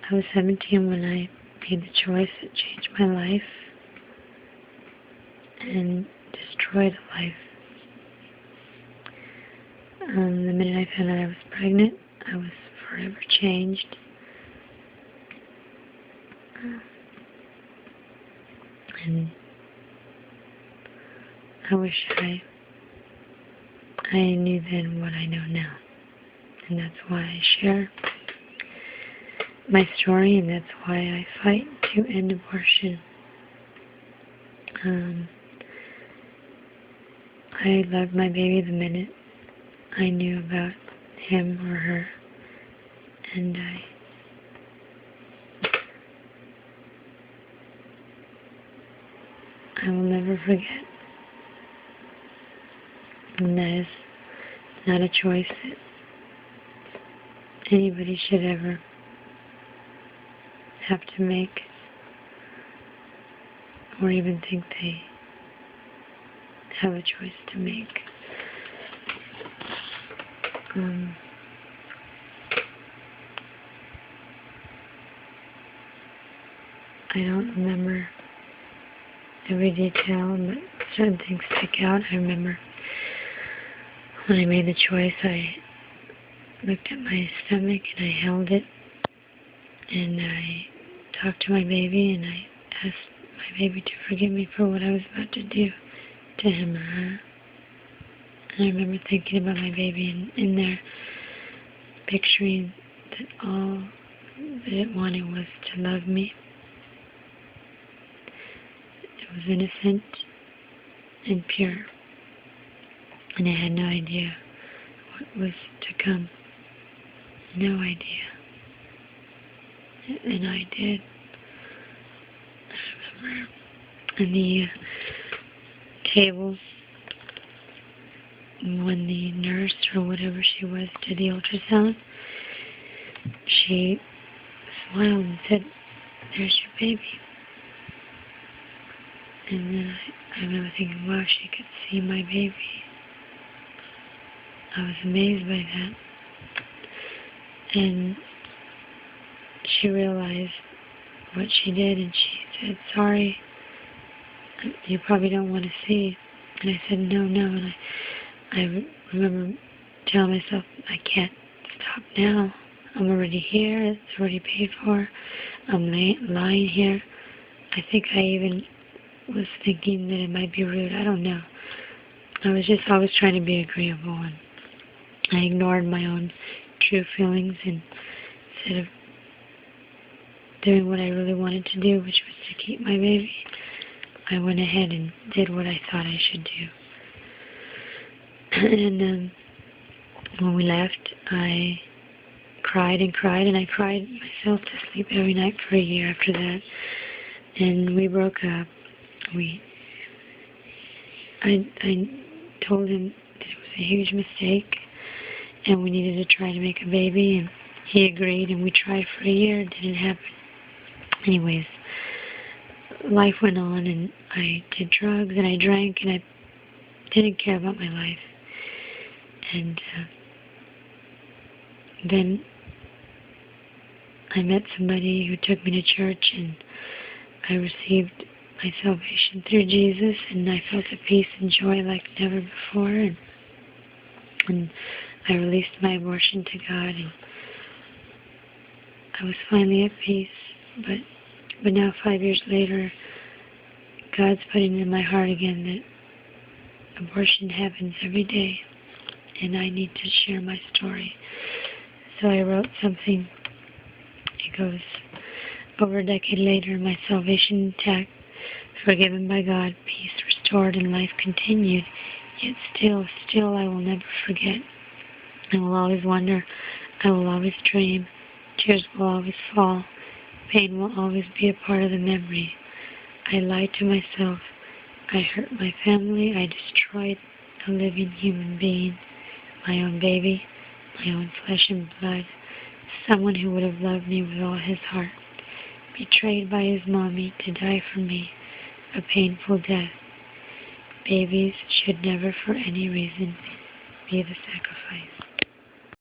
I was 17 when I made the choice that changed my life and destroyed a life. The minute I found out I was pregnant, I was forever changed. And I wish I knew then what I know now. And that's why I share my story, and that's why I fight to end abortion. I loved my baby the minute I knew about him or her, and I will never forget. And that is not a choice that anybody should ever have to make, or even think they have a choice to make. I don't remember every detail, but certain things stick out. I remember when I made the choice, I looked at my stomach and I held it, and I talked to my baby, and I asked my baby to forgive me for what I was about to do to him or her. And I remember thinking about my baby in there, picturing that all that it wanted was to love me. It was innocent and pure, and I had no idea what was to come. No idea. And I did. I remember on the table when the nurse or whatever she was did the ultrasound, she smiled and said, "There's your baby." And then I remember thinking, wow, she could see my baby. I was amazed by that. And she realized what she did, and she said, "Sorry, you probably don't want to see." And I said, no. And I remember telling myself, I can't stop now. I'm already here. It's already paid for. I'm lying here. I think I even was thinking that it might be rude. I don't know. I was just always trying to be agreeable, and I ignored my own true feelings, and instead of doing what I really wanted to do, which was to keep my baby, I went ahead and did what I thought I should do. And when we left, I cried and cried, and I cried myself to sleep every night for a year after that. And we broke up. I told him that it was a huge mistake, and we needed to try to make a baby, and he agreed, and we tried for a year. It didn't happen. Anyways, life went on, and I did drugs, and I drank, and I didn't care about my life. And then I met somebody who took me to church, and I received my salvation through Jesus, and I felt a peace and joy like never before, and I released my abortion to God, and I was finally at peace. But now, 5 years later, God's putting in my heart again that abortion happens every day, and I need to share my story. So I wrote something. It goes, over a decade later, my salvation intact, forgiven by God, peace restored, and life continued. Yet still I will never forget. I will always wonder. I will always dream. Tears will always fall. Pain will always be a part of the memory. I lied to myself. I hurt my family. I destroyed a living human being, my own baby, my own flesh and blood, someone who would have loved me with all his heart, betrayed by his mommy to die for me, a painful death. Babies should never for any reason be the sacrifice.